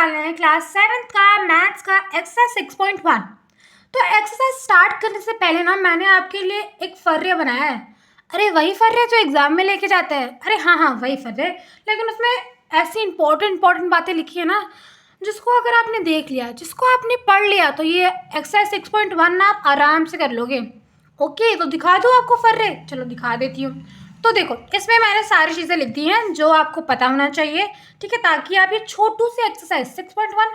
वाले हैं क्लास 7 का मैथ्स का एक्सरसाइज 6.1। तो एक्सरसाइज स्टार्ट करने से पहले ना मैंने आपके लिए एक फर्रे बनाया है। अरे वही फर्रे जो एग्जाम में लेके जाते हैं। अरे हाँ वही फर्रे, लेकिन उसमें ऐसी इंपॉर्टेंट बातें लिखी है ना, जिसको अगर आपने देख लिया, जिसको आपने पढ़ लिया, तो ये एक्सरसाइज 6.1 ना आप आराम से कर लोगे। ओके, तो दिखा दूँ आपको फर्रे? चलो दिखा देती हूँ। तो देखो, इसमें मैंने सारी चीज़ें लिख दी हैं जो आपको पता होना चाहिए, ठीक है, ताकि आप ये छोटू से एक्सरसाइज 6.1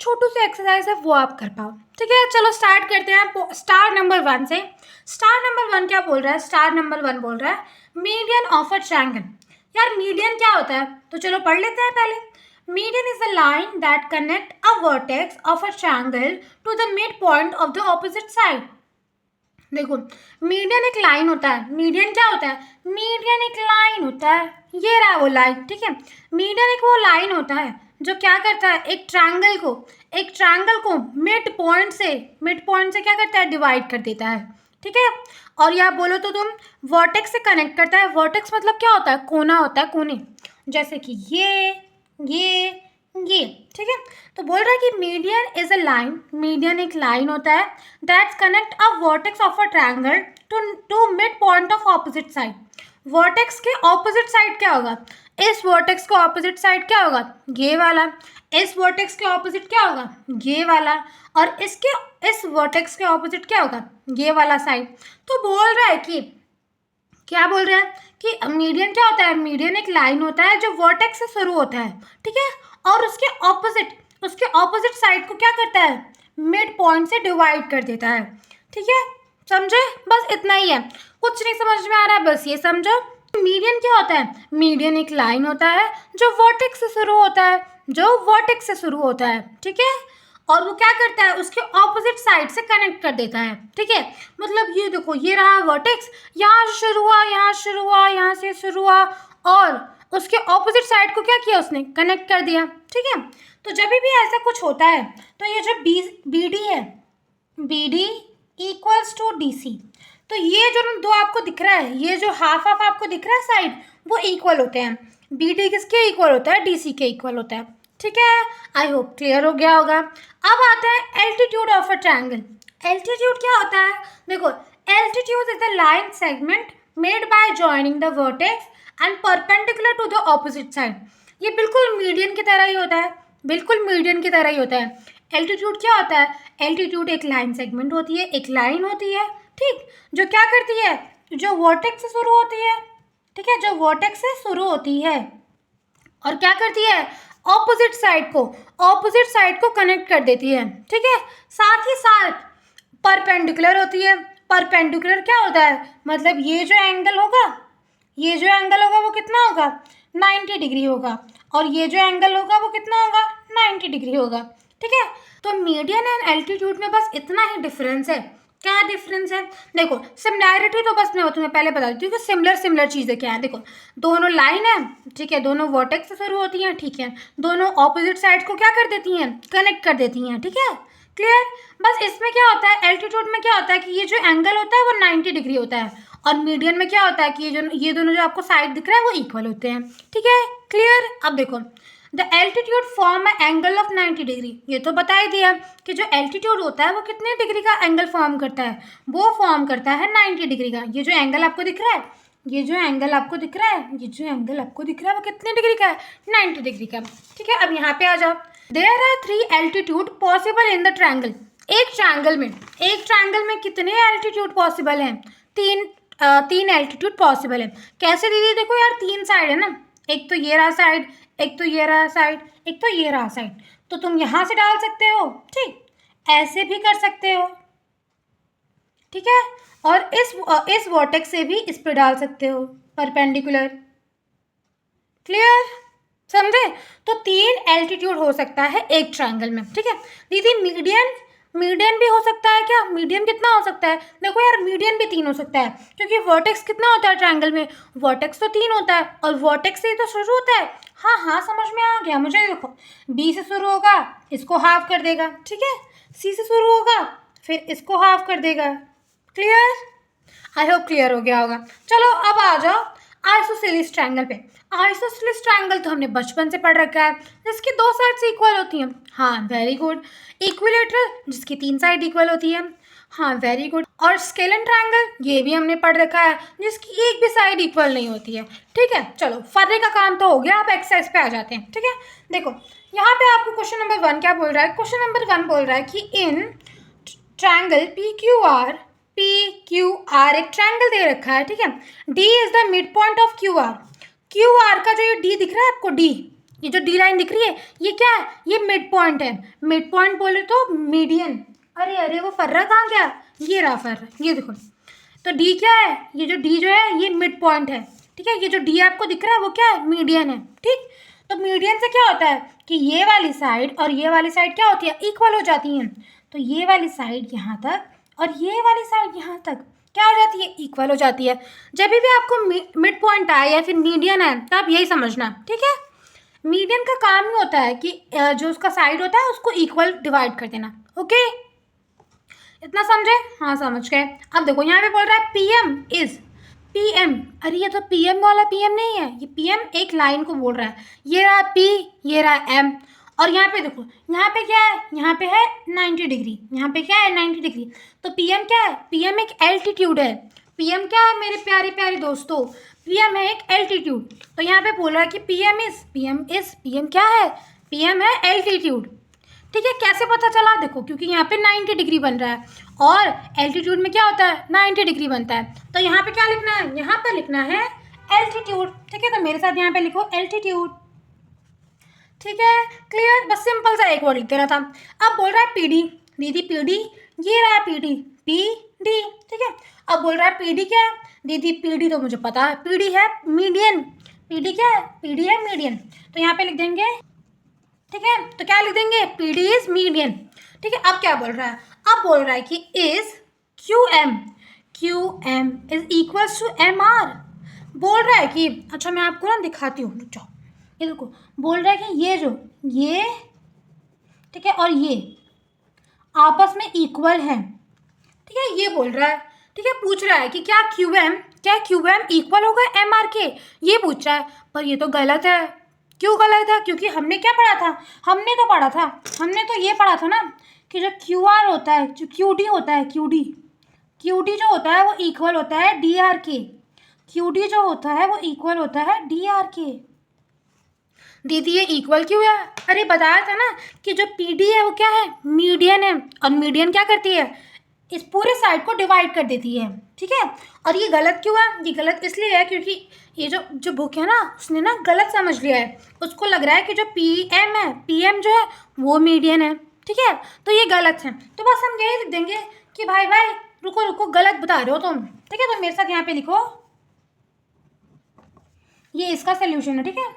छोटू से एक्सरसाइज है वो आप कर पाओ। ठीक है, चलो स्टार्ट करते हैं स्टार नंबर 1 से। स्टार नंबर 1 क्या बोल रहा है? स्टार नंबर 1 बोल रहा है मीडियन ऑफ अ ट्रायंगल। यार मीडियन क्या होता है? तो चलो पढ़ लेते हैं पहले। Median is a line that connect a vertex of a triangle to the mid point of the opposite side. देखो, मीडियन एक लाइन होता है। मीडियन क्या होता है? मीडियन एक लाइन होता है। ये रहा वो लाइन, ठीक है। मीडियन एक वो लाइन होता है जो क्या करता है, एक ट्रायंगल को मिड पॉइंट से क्या करता है, डिवाइड कर देता है, ठीक है। और या बोलो तो तुम वर्टेक्स से कनेक्ट करता है। वर्टेक्स मतलब क्या होता है? कोना होता है, कोने, जैसे कि ये, ठीक है। तो बोल रहा है कि median is a line, median एक लाइन होता है that's connect a vertex of a triangle to mid point of opposite side. Vertex के ऑपोजिट साइड क्या होगा? इस वर्टेक्स का ऑपोजिट साइड क्या होगा? ये वाला। इस वर्टेक्स के ऑपोजिट क्या होगा? ये वाला। और इस वर्टेक्स के ऑपोजिट क्या होगा? ये वाला साइड। तो बोल रहा है कि क्या बोल रहा है कि मीडियन क्या होता है? मीडियन एक लाइन होता है जो वर्टेक्स से शुरू होता है, ठीक है, और उसके ऑपोजिट साइड को क्या करता है? मिड पॉइंट से डिवाइड कर देता है, ठीक है। समझे? बस इतना ही है, कुछ नहीं समझ में आ रहा है, बस ये समझो। मीडियन क्या होता है? मीडियन एक लाइन होता है जो वर्टेक्स से शुरू होता है, ठीक है, और वो क्या करता है, उसके ऑपोजिट साइड से कनेक्ट कर देता है, ठीक है। मतलब ये देखो, ये रहा वर्टेक्स, यहाँ से शुरू हुआ, यहाँ से शुरू हुआ, और उसके ऑपोजिट साइड को क्या किया उसने? कनेक्ट कर दिया, ठीक है। तो जब भी ऐसा कुछ होता है तो ये जो बी डी है, B D equals to D C, तो ये जो दो आपको दिख रहा है, ये जो हाफ आपको दिख रहा है साइड, वो इक्वल होते हैं। बी डी किसके इक्वल होता है? डी सी के इक्वल होता है, ठीक है। आई होप क्लियर हो गया होगा। अब आता है altitude of a triangle. Altitude क्या होता है? देखो, altitude is the line segment made by joining the vertex and perpendicular to the opposite side. ये बिल्कुल मीडियन की तरह ही होता है, बिल्कुल मीडियन की तरह ही होता है। एल्टीट्यूड क्या होता है? एल्टीट्यूड एक लाइन सेगमेंट होती है, एक लाइन होती है, ठीक, जो क्या करती है, जो वर्टेक्स से शुरू होती है, ठीक है, जो वर्टेक्स से शुरू होती है और क्या करती है, ऑपोजिट साइड को कनेक्ट कर देती है, ठीक है। साथ ही साथ परपेंडिकुलर होती है। परपेंडिकुलर क्या होता है? मतलब ये जो एंगल होगा वो कितना होगा? 90 डिग्री होगा, और ये जो एंगल होगा वो कितना होगा? 90 डिग्री होगा, ठीक है। तो मीडियन एंड एल्टीट्यूड में बस इतना ही डिफरेंस है। क्या डिफरेंस है? देखो, सिमिलैरिटी तो बस मैं तुम्हें पहले बता देती हूँ कि सिमिलर चीज़ें क्या है। देखो, दोनों लाइन है, ठीक है, दोनों वर्टेक्स से शुरू होती हैं, ठीक है, दोनों ऑपोजिट साइड को क्या कर देती हैं? कनेक्ट कर देती हैं, ठीक है, क्लियर। बस इसमें क्या होता है, एल्टीट्यूड में क्या होता है कि ये जो एंगल होता है वो 90 डिग्री होता है, और मीडियन में क्या होता है कि ये दोनों जो आपको साइड दिख रहा है वो इक्वल होते हैं, ठीक है, क्लियर। अब देखो, the altitude form a angle of 90 degree. ये तो बता ही दिया कि जो एल्टीट्यूड होता है वो कितने डिग्री का एंगल फॉर्म करता है? वो फॉर्म करता है 90 डिग्री का। ये जो एंगल आपको दिख रहा है, वो कितने डिग्री का है? 90 डिग्री का, ठीक है। अब यहाँ पे आ जाओ। There are 3 altitude possible in the triangle. एक ट्रायंगल में कितने एल्टीट्यूड पॉसिबल हैं? तीन एल्टीट्यूड पॉसिबल है। कैसे दीदी? देखो यार, 3 साइड है ना, एक तो ये रहा साइड, एक तो ये रहा साइड, एक तो ये रहा साइड। तो तुम यहाँ से डाल सकते हो, ठीक, ऐसे भी कर सकते हो, ठीक है, और इस वर्टेक्स से भी इस पे डाल सकते हो, परपेंडिकुलर, क्लियर, समझे? तो 3 एल्टीट्यूड हो सकता है एक ट्रायंगल में, ठीक है। दीदी मीडियन भी हो सकता है क्या? मीडियन कितना हो सकता है? देखो यार, मीडियन भी 3 हो सकता है, क्योंकि वर्टेक्स कितना होता है ट्रायंगल में? वर्टेक्स तो 3 होता है, और वर्टेक्स से ही तो शुरू होता है। हाँ, समझ में आ गया मुझे। देखो, बी से शुरू होगा, इसको हाफ कर देगा, ठीक है, सी से शुरू होगा, फिर इसको हाफ कर देगा, क्लियर। आई होप क्लियर हो गया होगा। चलो अब आ जाओ, आइसोसेलेस ट्रायंगल पे। आइसोसेलेस ट्रायंगल तो हमने बचपन से पढ़ रखा है, जिसकी 2 साइड्स इक्वल होती हैं। हाँ, वेरी गुड। इक्विलेटरल, जिसकी 3 साइड इक्वल होती है। हाँ, वेरी गुड। और स्केलन ट्रायंगल, ये भी हमने पढ़ रखा है, जिसकी एक भी साइड इक्वल नहीं होती है। ठीक है, चलो फर्रे का काम तो हो गया, आप एक्सरसाइज पे आ जाते हैं। ठीक है, देखो यहाँ पे आपको क्वेश्चन नंबर 1 क्या बोल रहा है। क्वेश्चन नंबर 1 बोल रहा है कि in triangle P Q R एक ट्रायंगल दे रखा है। ठीक है, D is the mid point of Q R का जो ये डी दिख रहा है आपको, डी, ये जो डी लाइन दिख रही है, ये क्या है, ये मिड पॉइंट है। मिड पॉइंट बोले तो मीडियन। अरे अरे वो फर्रा कहाँ गया, ये रहा फर्रा, ये देखो। तो डी क्या है, ये जो डी जो है ये मिड पॉइंट है। ठीक है, ये जो डी आपको दिख रहा है वो क्या है, मीडियन है। ठीक, तो मीडियन से क्या होता है कि ये वाली साइड और ये वाली साइड क्या होती है, इक्वल हो जाती हैं। तो ये वाली साइड यहाँ तक और ये वाली साइड यहाँ तक क्या हो जाती है, इक्वल हो जाती है। जब भी आपको मिड पॉइंट आए या फिर मीडियन है तो आप यही समझना। ठीक है, मीडियन का काम ही होता है कि जो उसका साइड होता है उसको इक्वल डिवाइड कर देना। ओके, इतना समझे? हाँ, समझ गए। अब देखो यहाँ पे बोल रहा है पीएम। अरे ये तो पीएम वाला पीएम नहीं है, ये पीएम एक लाइन को बोल रहा है। ये रहा पी, ये रहा एम। और यहाँ पे देखो, यहाँ पे क्या है, यहाँ पे है 90 डिग्री, यहाँ पे क्या है 90 डिग्री। तो पीएम क्या है, पीएम एक एल्टीट्यूड है। पीएम क्या है मेरे प्यारे प्यारे दोस्तों, पीएम है एक एल्टीट्यूड। तो यहाँ पे बोल रहा है कि पीएम क्या है, पीएम है एल्टीट्यूड। ठीक है, कैसे पता चला, देखो क्योंकि यहाँ पे 90 डिग्री बन रहा है और एल्टीट्यूड में क्या होता है, 90 डिग्री बनता है। तो यहाँ पे क्या लिखना है, यहाँ पे लिखना है एल्टीट्यूड। ठीक है, तो मेरे साथ यहाँ पे लिखो एल्टीट्यूड। ठीक है, क्लियर, बस सिंपल सा एक वर्ड लिख देना था। अब बोल रहा है पीडी, दीदी पीडी, ये रहा पीडी, पीडी। ठीक है, अब बोल रहा है पीडी क्या है, दीदी पीडी तो मुझे पता है, पीडी है मीडियन। पीडी क्या है, पीडी है मीडियन। तो यहाँ पे लिख देंगे। ठीक है, तो क्या लिख देंगे, पीडी इज मीडियन। ठीक है, अब क्या बोल रहा है, अब बोल रहा है कि is Q M is equals to M R. बोल रहा है कि, अच्छा मैं आपको ना दिखाती हूँ, रुक जाओ। ये देखो, बोल रहा है कि ये ठीक है और ये आपस में इक्वल है। ठीक है, ये बोल रहा है। ठीक है, पूछ रहा है कि क्या क्यू एम इक्वल होगा एम आर के, ये पूछ रहा है। पर ये तो गलत है। क्यों गलत है, क्योंकि हमने क्या पढ़ा था, हमने तो ये पढ़ा था ना कि जो क्यू आर होता है, जो क्यू डी होता है, क्यू डी जो होता है वो इक्वल होता है डी आर के। क्यू डी जो होता है वो इक्वल होता है डी आर के। दीदी ये इक्वल क्यों है, अरे बताया था ना कि जो पी डी है वो क्या है, मीडियन है। और मीडियन क्या करती है, इस पूरे साइड को डिवाइड कर देती है। ठीक है, और ये गलत क्यों है, ये गलत इसलिए है क्योंकि ये जो बुक है ना, उसने ना गलत समझ लिया है। उसको लग रहा है कि जो पीएम जो है वो मीडियन है। ठीक है, तो ये गलत है। तो बस हम यही लिख देंगे कि भाई रुको गलत बता रहे हो तुम। ठीक है, तो मेरे साथ यहाँ पे लिखो, ये इसका सोल्यूशन है। ठीक है,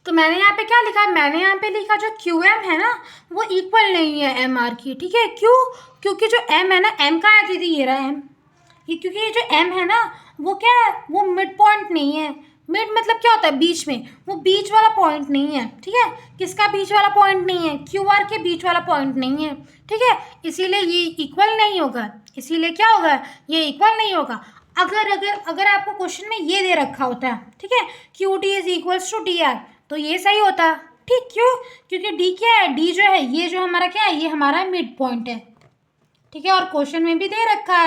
तो मैंने यहाँ पे क्या लिखा, मैंने यहाँ पे लिखा जो क्यू एम है ना वो इक्वल नहीं है एम आर की। ठीक है, क्यों, क्योंकि जो एम है ना, एम कहाँ है दीदी, ये रहा एम, ये क्योंकि ये जो एम है ना वो क्या है, वो मिड पॉइंट नहीं है। मिड मतलब क्या होता है, बीच में, वो बीच वाला पॉइंट नहीं है। ठीक है, किसका बीच वाला पॉइंट नहीं है, क्यू आर के बीच वाला पॉइंट नहीं है। ठीक है, इसीलिए ये इक्वल नहीं होगा, इसीलिए क्या होगा, ये इक्वल नहीं होगा। अगर आपको क्वेश्चन में ये दे रखा होता है, ठीक है, Q D is equals to D R, तो ये सही होता। ठीक, क्यों, क्योंकि डी क्या है, डी जो है ये जो हमारा क्या है, ये हमारा मिड पॉइंट है। ठीक है, और क्वेश्चन में भी दे रखा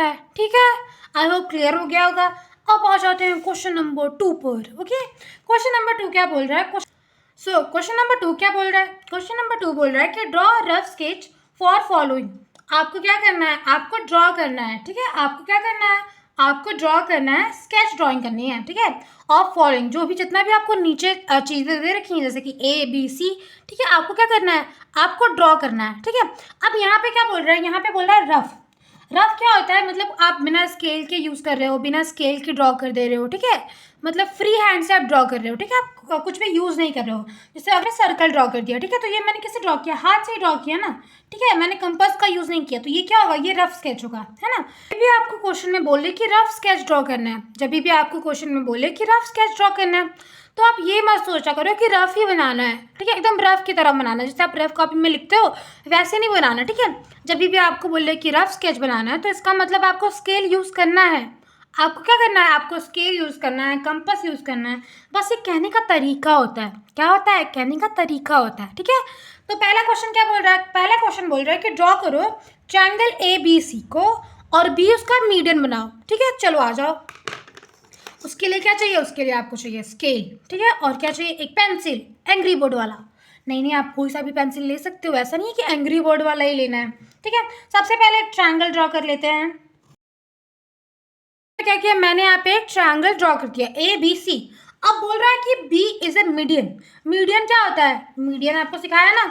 है, ठीक है, आई होप क्लियर हो गया होगा। अब आ जाते हैं क्वेश्चन नंबर 2 पर। ओके, क्वेश्चन नंबर 2 क्या बोल रहा है, क्वेश्चन नंबर 2 क्या बोल रहा है, क्वेश्चन नंबर 2 बोल रहा है कि draw rough sketch for following. आपको क्या करना है, आपको ड्रॉ करना है। ठीक है, आपको क्या करना है, आपको ड्रॉ करना है, स्केच ड्राइंग करनी है। ठीक है, और फॉलोइंग जो भी जितना भी आपको नीचे चीज़ें दे रखी हैं जैसे कि ए बी सी, ठीक है, आपको क्या करना है, आपको ड्रॉ करना है। ठीक है, अब यहाँ पे क्या बोल रहा है, यहाँ पे बोल रहा है रफ क्या होता है, मतलब आप बिना स्केल के यूज़ कर रहे हो, बिना स्केल के ड्रॉ कर दे रहे हो। ठीक है, मतलब फ्री हैंड से आप ड्रॉ कर रहे हो। ठीक है, आप कुछ भी यूज़ नहीं कर रहे हो। जैसे आपने सर्कल ड्रॉ कर दिया, ठीक है, तो ये मैंने कैसे ड्रॉ किया, हाथ से ही ड्रॉ किया ना, ठीक है, मैंने कंपास का यूज़ नहीं किया, तो ये क्या होगा, ये रफ स्केच होगा, है ना। जब भी आपको क्वेश्चन में बोले कि रफ स्केच ड्रॉ करना है, जब भी आपको क्वेश्चन में बोले कि रफ स्केच ड्रॉ करना है, तो आप ये मत सोचा करो कि रफ ही बनाना है, ठीक है, एकदम रफ की तरह बनाना है, जैसे आप रफ कॉपी में लिखते हो वैसे नहीं बनाना, ठीक है। जब भी आपको बोले कि रफ स्केच बनाना है, तो इसका मतलब आपको स्केल यूज़ करना है। आपको क्या करना है, आपको स्केल यूज़ करना है, कंपास यूज़ करना है, बस ये कहने का तरीका होता है। क्या होता है, कहने का तरीका होता है, ठीक है। तो पहला क्वेश्चन क्या बोल रहा है, पहला क्वेश्चन बोल रहा है कि ड्रॉ करो ट्रायंगल ABC को और B उसका मीडियन बनाओ, ठीक है। चलो आ जाओ। उसके लिए क्या चाहिए, उसके लिए आपको चाहिए स्केल, ठीक है, और क्या चाहिए, एक पेंसिल, एंग्री बोर्ड वाला। नहीं, आप कोई सा भी पेंसिल ले सकते हो, ऐसा नहीं है कि एंग्री बोर्ड वाला ही लेना है, ठीक है। सबसे पहले ट्रायंगल ड्रॉ कर लेते हैं। क्या किया मैंने, यहाँ पे एक ट्रायंगल ड्रॉ कर दिया ABC। अब बोल रहा है कि B is a median. Median क्या होता है, मीडियन आपको सिखाया ना,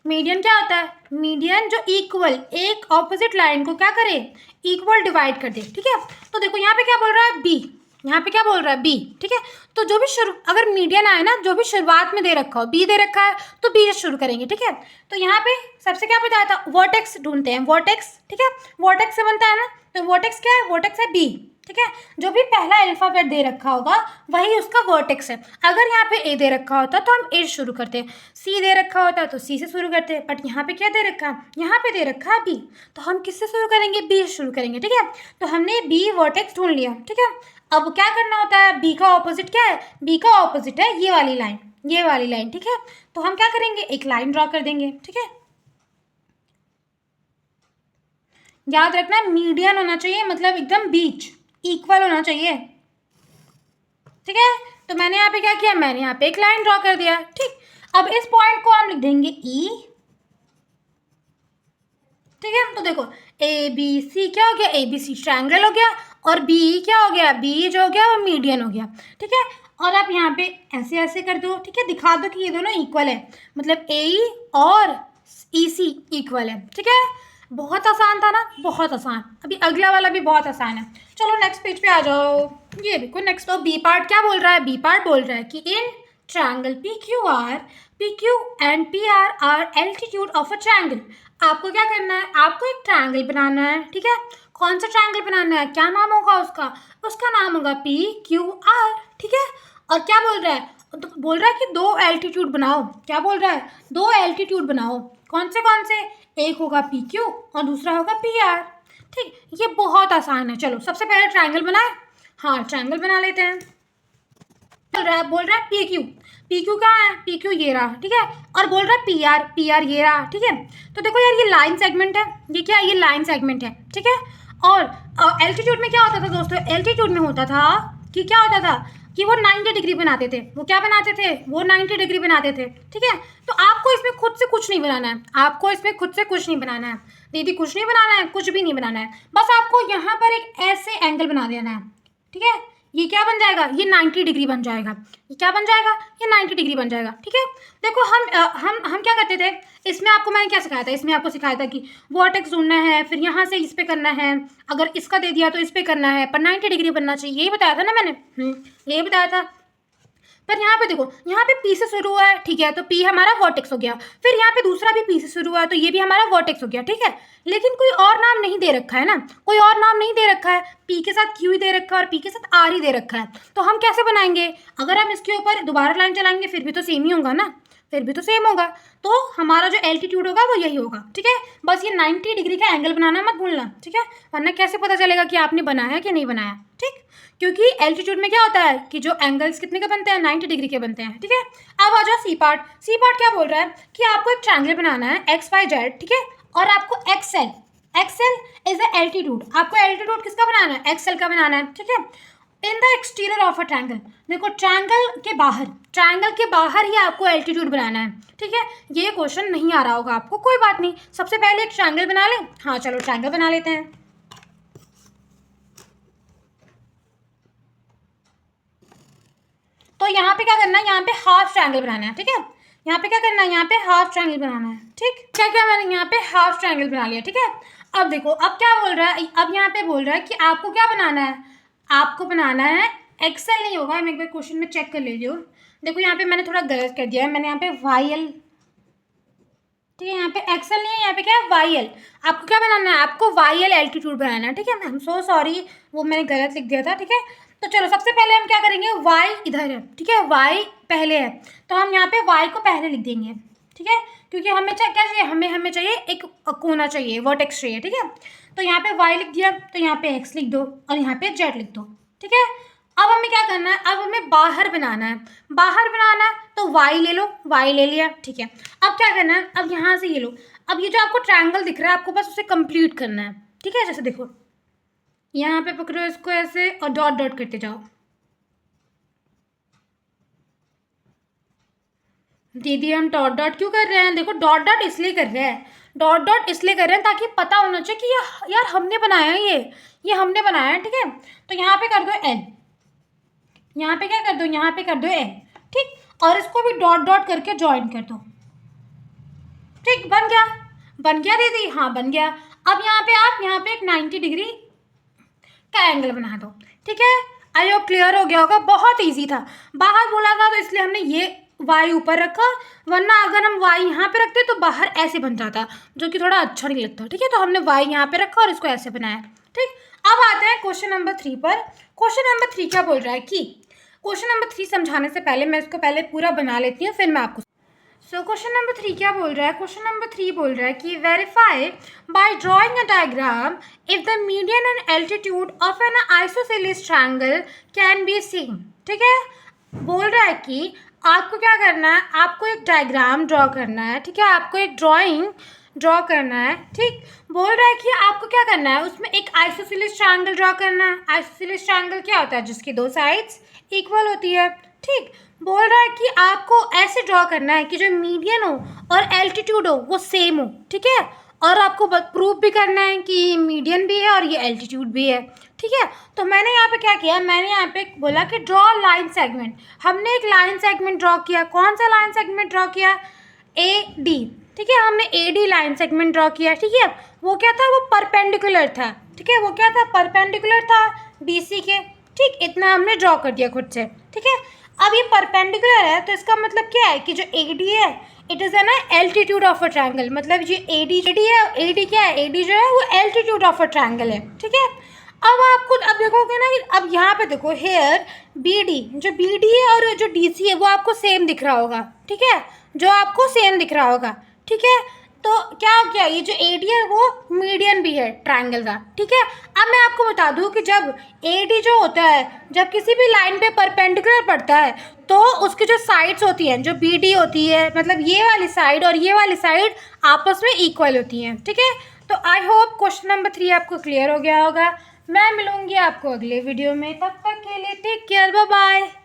मीडियन क्या होता है, मीडियन जो इक्वल एक ऑपोजिट लाइन को क्या करे, इक्वल डिवाइड कर दे, ठीक है। तो देखो यहाँ पे क्या बोल रहा है B, यहाँ पे क्या बोल रहा है B, ठीक है। तो जो भी अगर मीडियन आए ना, जो भी शुरुआत में दे रखा हो, B दे रखा है तो B से शुरू करेंगे, ठीक है। तो यहाँ पे सबसे क्या बताया था, वर्टेक्स ढूंढते हैं, वर्टेक्स, ठीक है, वर्टेक्स से बनता है ना, तो वर्टेक्स क्या है, वर्टेक्स है B, ठीक है। जो भी पहला अल्फाबेट दे रखा होगा वही उसका वर्टेक्स है। अगर यहाँ पे A दे रखा होता तो हम A से शुरू करते, C दे रखा होता तो C से शुरू करते, बट यहाँ पे क्या दे रखा है, यहाँ पे दे रखा है B, तो हम किससे शुरू करेंगे, B से शुरू करेंगे, ठीक है। तो हमने B वर्टेक्स ढूंढ लिया, ठीक है। अब क्या करना होता है, B का ऑपोजिट क्या है, B का ऑपोजिट है ये वाली लाइन, ये वाली लाइन, ठीक है। तो हम क्या करेंगे, एक लाइन ड्रॉ कर देंगे, ठीक है। याद रखना मीडियन होना चाहिए, मतलब एकदम बीच, इक्वल होना चाहिए, ठीक है। तो मैंने यहाँ पे क्या किया, मैंने यहाँ पे एक लाइन ड्रॉ कर दिया, ठीक। अब इस पॉइंट को हम लिख देंगे E, ठीक है। तो देखो ABC क्या हो गया, ABC ट्रायंगल हो गया, और B क्या हो गया, B जो हो गया वो मीडियन हो गया, ठीक है। और आप यहाँ पे ऐसे ऐसे कर दो, ठीक है, दिखा दो कि ये दोनों इक्वल है, मतलब AE और EC इक्वल है, ठीक है। बहुत आसान था ना, बहुत आसान। अभी अगला वाला भी बहुत आसान है। चलो नेक्स्ट पेज पे आ जाओ। ये देखो नेक्स्ट, तो बी पार्ट क्या बोल रहा है, बी पार्ट बोल रहा है कि in triangle PQ and PR are altitude of a triangle. आपको क्या करना है, आपको एक ट्रायंगल बनाना है, ठीक है। कौन सा ट्रायंगल बनाना है, क्या नाम होगा उसका, उसका नाम होगा PQR, ठीक है। और क्या बोल रहा है, तो बोल रहा है कि दो एल्टीट्यूड बनाओ, क्या बोल रहा है, दो एल्टीट्यूड बनाओ, कौन से, एक होगा PQ और दूसरा होगा PR, ठीक। ये बहुत आसान है। चलो सबसे पहले ट्रायंगल बनाए, हाँ ट्रायंगल बना लेते हैं। बोल रहा है PQ कहाँ है, PQ ये रहा, ठीक है। और बोल रहा है PR ये रहा, ठीक है। तो देखो यार ये लाइन सेगमेंट है, ये क्या है, ये लाइन सेगमेंट है, ठीक है। और एल्टीट्यूड में क्या होता था दोस्तों, एल्टीट्यूड में होता था कि क्या होता था कि वो 90 डिग्री बनाते थे, वो क्या बनाते थे, वो 90 डिग्री बनाते थे, ठीक है। तो आपको इसमें खुद से कुछ नहीं बनाना है, आपको इसमें खुद से कुछ नहीं बनाना है दीदी, कुछ नहीं बनाना है, कुछ भी नहीं बनाना है, बस आपको यहाँ पर एक ऐसे एंगल बना देना है, ठीक है। ये क्या बन जाएगा, ये 90 डिग्री बन जाएगा, ये क्या बन जाएगा, ये 90 डिग्री बन जाएगा, ठीक है। देखो हम क्या करते थे, इसमें आपको मैंने क्या सिखाया था, इसमें आपको सिखाया था कि वर्टेक्स ढूंढना है, फिर यहाँ से इस पे करना है, अगर इसका दे दिया तो इस पे करना है, पर 90 डिग्री बनना चाहिए, यही बताया था ना मैंने, यही बताया था। पर यहाँ पे देखो, यहाँ पे P से शुरू हुआ है, ठीक है, तो P हमारा वर्टेक्स हो गया, फिर यहाँ पे दूसरा भी P से शुरू हुआ है, तो ये भी हमारा वर्टेक्स हो गया, ठीक है। लेकिन कोई और नाम नहीं दे रखा है ना, कोई और नाम नहीं दे रखा है, P के साथ Q ही दे रखा है और P के साथ R ही दे रखा है, तो हम कैसे बनाएंगे, अगर हम इसके ऊपर दोबारा लाइन चलाएंगे फिर भी तो सेम ही होगा ना, फिर भी तो सेम होगा, तो हमारा जो एल्टीट्यूड होगा वो यही होगा, ठीक है। बस ये 90 डिग्री का एंगल बनाना मत भूलना, ठीक है, वरना कैसे पता चलेगा कि आपने बनाया कि नहीं बनाया, ठीक। क्योंकि एल्टीट्यूड में क्या होता है कि जो एंगल्स कितने के बनते हैं, 90 डिग्री के बनते हैं, ठीक है। अब आ जाओ सी पार्ट क्या बोल रहा है कि आपको एक ट्रायंगल बनाना है XYZ, ठीक है, और आपको एक्सएल इज द एल्टीट्यूड, आपको एल्टीट्यूड किसका बनाना है, एक्सएल का बनाना है, ठीक है। In the exterior of a triangle, देखो ट्रायंगल के बाहर ही आपको एल्टीट्यूड बनाना है, ठीक है। ये क्वेश्चन नहीं आ रहा होगा आपको, कोई बात नहीं, सबसे पहले एक ट्रायंगल बना लें, हाँ चलो ट्रायंगल बना लेते हैं। तो यहाँ पे क्या करना है, यहाँ पे हाफ ट्रायंगल बनाना है, ठीक है। यहाँ पे क्या करना है, यहाँ पे हाफ ट्रायंगल बनाना है, ठीक। क्या मैंने यहाँ पे हाफ ट्रायंगल बना लिया, ठीक है। अब देखो अब क्या बोल रहा है, अब यहाँ पे बोल रहा है कि आपको क्या बनाना है, आपको बनाना है एक्सेल नहीं होगा, मैं एक बार क्वेश्चन में चेक कर लीजिए, देखो यहाँ पे मैंने थोड़ा गलत कर दिया है, मैंने यहाँ पे YL, ठीक है, यहाँ पे एक्सल नहीं है, यहाँ पे क्या है YL। आपको क्या बनाना है, आपको YL एल्टीट्यूड बनाना है, ठीक है। आई एम सो सॉरी, वो मैंने गलत लिख दिया था, ठीक है। तो चलो सबसे पहले हम क्या करेंगे, y इधर है, ठीक है, y पहले है, तो हम यहाँ पे y को पहले लिख देंगे, ठीक है, क्योंकि हमें क्या चाहिए, हमें चाहिए एक कोना चाहिए, वर्टेक्स चाहिए, ठीक है। तो यहाँ पे y लिख दिया, तो यहाँ पे x लिख दो और यहाँ पे z लिख दो, ठीक है। अब हमें क्या करना है, अब हमें बाहर बनाना है, तो y ले लो, y ले लिया, ठीक है। अब क्या करना है, अब यहाँ से ये लो, अब ये जो आपको ट्रायंगल दिख रहा है, आपको बस उसे कंप्लीट करना है, ठीक है। जैसे देखो यहाँ पे पकड़ो इसको ऐसे और डॉट डॉट करते जाओ। दीदी हम डॉट डॉट क्यों कर रहे हैं, देखो डॉट डॉट इसलिए कर रहे हैं, ताकि पता होना चाहिए कि यार हमने बनाया है, ये हमने बनाया है, ठीक है। तो यहाँ पे कर दो L, यहाँ पे क्या कर दो, यहाँ पे कर दो L, ठीक, और इसको भी डॉट डॉट करके ज्वाइन कर दो, ठीक। बन गया दीदी, हाँ बन गया। अब यहाँ पे आप यहाँ पे एक 90 डिग्री का एंगल बना दो, ठीक है। आई होप क्लियर हो गया होगा, बहुत इजी था। बाहर बोला था तो इसलिए हमने ये y ऊपर रखा, वरना अगर हम y यहाँ पे रखते तो बाहर ऐसे बन जाता, जो कि थोड़ा अच्छा नहीं लगता, ठीक है। तो हमने y यहाँ पे रखा और इसको ऐसे बनाया, ठीक। अब आते हैं क्वेश्चन नंबर 3 पर। क्वेश्चन नंबर 3 क्या बोल रहा है कि, क्वेश्चन नंबर 3 समझाने से पहले मैं इसको पहले पूरा बना लेती हूँ, फिर मैं आपको। सो क्वेश्चन नंबर 3 क्या बोल रहा है, क्वेश्चन नंबर 3 बोल रहा है कि verify by drawing a diagram if the median and altitude of an isosceles triangle can be seen, ठीक है। बोल रहा है कि आपको क्या करना है, आपको एक डायग्राम ड्रॉ करना है, ठीक है, आपको एक ड्राइंग ड्रॉ करना है, ठीक। बोल रहा है कि आपको क्या करना है, उसमें एक आइसोसेलेस ट्रायंगल ड्रॉ करना है। आइसोसेलेस ट्रायंगल क्या होता है, जिसकी दो साइड्स इक्वल होती है, ठीक। बोल रहा है कि आपको ऐसे ड्रॉ करना है कि जो मीडियन हो और एल्टीट्यूड हो वो सेम हो, ठीक है। और आपको प्रूफ भी करना है कि मीडियन भी है और ये एल्टीट्यूड भी है, ठीक है। तो मैंने यहाँ पे क्या किया, मैंने यहाँ पे बोला कि ड्रॉ लाइन सेगमेंट। हमने एक लाइन सेगमेंट ड्रॉ किया, कौन सा लाइन सेगमेंट ड्रॉ किया, AD, ठीक है। हमने AD लाइन सेगमेंट ड्रॉ किया, ठीक है। वो क्या था, वो परपेंडिकुलर था, ठीक है, वो क्या था, परपेंडिकुलर था BC के, ठीक। इतना हमने ड्रॉ कर दिया खुद से, ठीक है। अब ये परपेंडिकुलर है तो इसका मतलब क्या है कि जो AD है it is an altitude of a triangle, मतलब ये AD है, AD क्या है, AD जो है वो एल्टीट्यूड ऑफ अ ट्रायंगल है, ठीक है। अब आपको अब देखोगे ना कि अब यहाँ पे देखो हेयर BD, जो BD है और जो DC है वो आपको सेम दिख रहा होगा, ठीक है, जो आपको सेम दिख रहा होगा, ठीक है। तो क्या हो गया, ये जो AD है वो मीडियन भी है ट्रायंगल का, ठीक है। अब मैं आपको बता दूं कि जब AD जो होता है, जब किसी भी लाइन पे परपेंडिकुलर पड़ता है तो उसकी जो साइड्स होती हैं, जो BD होती है, मतलब ये वाली साइड और ये वाली साइड आपस में इक्वल होती हैं, ठीक है। तो आई होप क्वेश्चन नंबर 3 आपको क्लियर हो गया होगा। मैं मिलूंगी आपको अगले वीडियो में, तब तक के लिए टेक केयर, बाय बाय।